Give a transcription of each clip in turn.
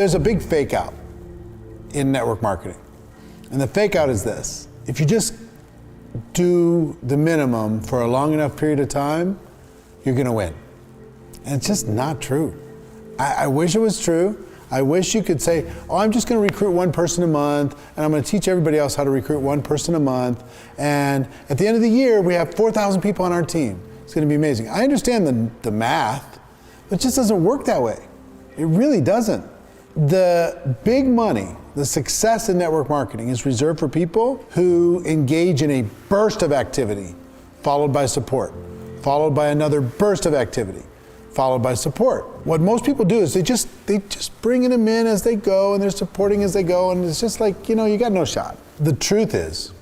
There's a big fake out in network marketing. And the fake out is this: if you just do the minimum for a long enough period of time, you're gonna win. And it's just not true. I wish it was true. I wish you could say, oh, I'm just gonna recruit one person a month, and I'm gonna teach everybody else how to recruit one person a month. And at the end of the year, we have 4,000 people on our team. It's gonna be amazing. I understand the math, but it just doesn't work that way. It really doesn't. The big money, the success in network marketing is reserved for people who engage in a burst of activity, followed by support, followed by another burst of activity, followed by support. What most people do is they just bring them in as they go, and they're supporting as they go, and it's just like, you got no shot. The truth is,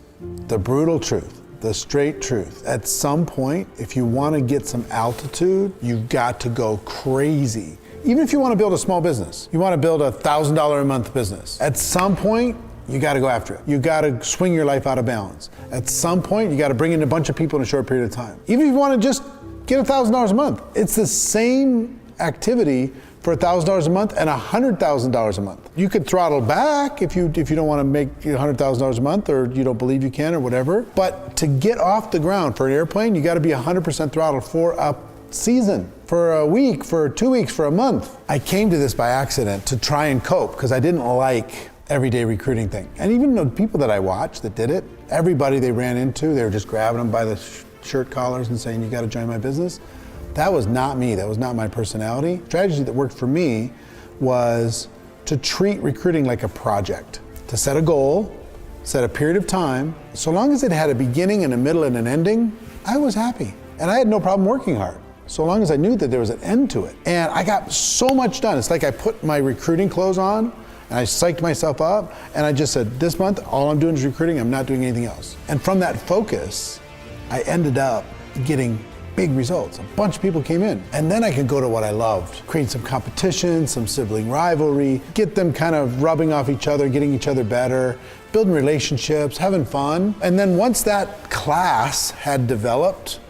the brutal truth, the straight truth, at some point, if you want to get some altitude, you've got to go crazy. Even if you want to build a small business, you want to build a $1,000 a month business, at some point, you got to go after it. You got to swing your life out of balance. At some point, you got to bring in a bunch of people in a short period of time. Even if you want to just get $1,000 a month, it's the same activity for $1,000 a month and $100,000 a month. You could throttle back if you don't want to make $100,000 a month, or you don't believe you can, or whatever. But to get off the ground for an airplane, you got to be 100% throttle for a season, for a week, for 2 weeks, for a month. I came to this by accident to try and cope because I didn't like everyday recruiting thing. And even the people that I watched that did it, everybody they ran into, they were just grabbing them by the shirt collars and saying, you got to join my business. That was not me. That was not my personality. Strategy that worked for me was to treat recruiting like a project, to set a goal, set a period of time. So long as it had a beginning and a middle and an ending, I was happy. And I had no problem working hard, so long as I knew that there was an end to it. And I got so much done. It's like I put my recruiting clothes on, and I psyched myself up, and I just said, this month, all I'm doing is recruiting, I'm not doing anything else. And from that focus, I ended up getting big results. A bunch of people came in. And then I could go to what I loved, create some competition, some sibling rivalry, get them kind of rubbing off each other, getting each other better, building relationships, having fun. And then once that class had developed,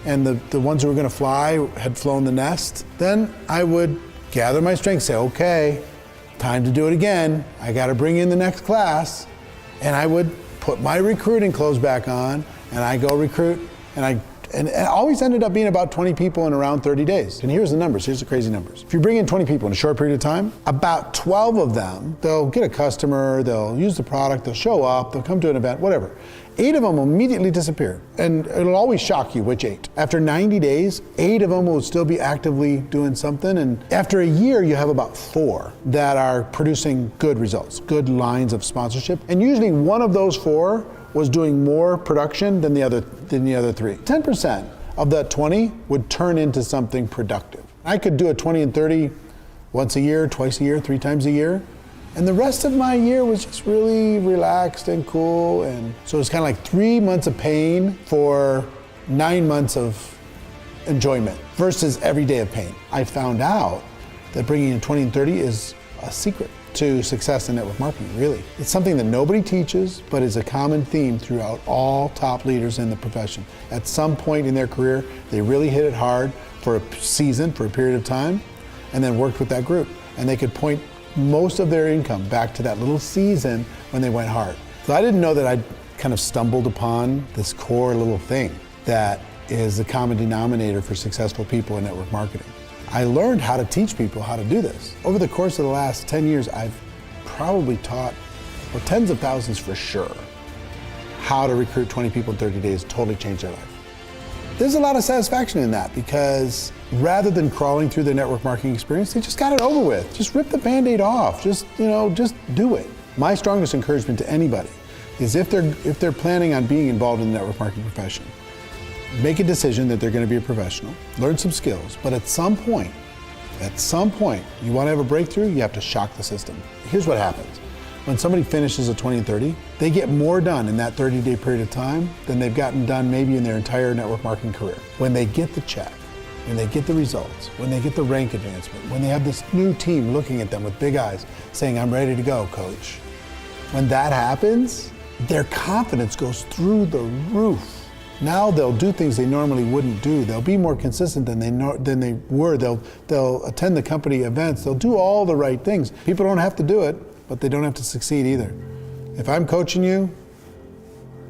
and the ones who were gonna fly had flown the nest, then I would gather my strength, say, okay, time to do it again. I gotta bring in the next class. And I would put my recruiting clothes back on, and I go recruit, and it always ended up being about 20 people in around 30 days. And here's the numbers, here's the crazy numbers. If you bring in 20 people in a short period of time, about 12 of them, they'll get a customer, they'll use the product, they'll show up, they'll come to an event, whatever. 8 of them will immediately disappear. And it'll always shock you which 8. After 90 days, 8 of them will still be actively doing something. And after a year, you have about 4 that are producing good results, good lines of sponsorship. And usually one of those 4 was doing more production than the other 3. 10% of that 20 would turn into something productive. I could do a 20 and 30 once a year, twice a year, 3 times a year. And the rest of my year was just really relaxed and cool. And so it's kind of like 3 months of pain for 9 months of enjoyment versus every day of pain. I found out that bringing in 20 and 30 is a secret to success in network marketing, really. It's something that nobody teaches, but is a common theme throughout all top leaders in the profession. At some point in their career, they really hit it hard for a season, for a period of time, and then worked with that group. And they could point most of their income back to that little season when they went hard. So I didn't know that I'd kind of stumbled upon this core little thing that is the common denominator for successful people in network marketing. I learned how to teach people how to do this. Over the course of the last 10 years, I've probably taught, well, tens of thousands for sure, how to recruit 20 people in 30 days, totally change their life. There's a lot of satisfaction in that because rather than crawling through their network marketing experience, they just got it over with. Just rip the Band-Aid off, just do it. My strongest encouragement to anybody is if they're planning on being involved in the network marketing profession, make a decision that they're going to be a professional, learn some skills, but at some point, you want to have a breakthrough, you have to shock the system. Here's what happens. When somebody finishes a 20 and 30, they get more done in that 30-day period of time than they've gotten done maybe in their entire network marketing career. When they get the check, when they get the results, when they get the rank advancement, when they have this new team looking at them with big eyes saying, I'm ready to go, coach. When that happens, their confidence goes through the roof. Now they'll do things they normally wouldn't do. They'll be more consistent than they were. They'll attend the company events. They'll do all the right things. People don't have to do it, but they don't have to succeed either. If I'm coaching you,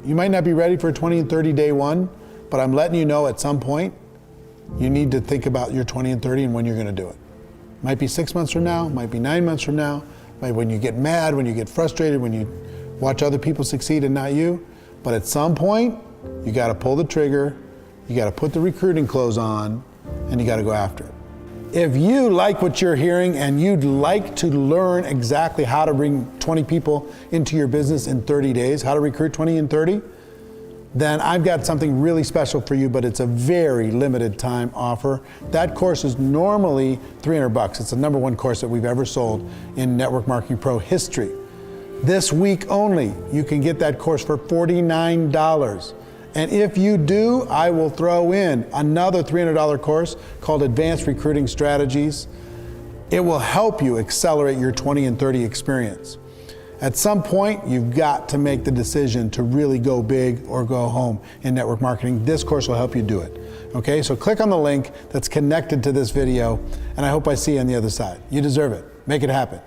you might not be ready for a 20 and 30 day one, but I'm letting you know at some point you need to think about your 20 and 30 and when you're going to do it. Might be 6 months from now, might be 9 months from now, might when you get mad, when you get frustrated, when you watch other people succeed and not you. But at some point, you got to pull the trigger, you got to put the recruiting clothes on, and you got to go after it. If you like what you're hearing and you'd like to learn exactly how to bring 20 people into your business in 30 days, how to recruit 20 in 30, then I've got something really special for you, but it's a very limited time offer. That course is normally $300. It's the #1 course that we've ever sold in Network Marketing Pro history. This week only, you can get that course for $49. And if you do, I will throw in another $300 course called Advanced Recruiting Strategies. It will help you accelerate your 20 and 30 experience. At some point, you've got to make the decision to really go big or go home in network marketing. This course will help you do it. Okay, so click on the link that's connected to this video, and I hope I see you on the other side. You deserve it. Make it happen.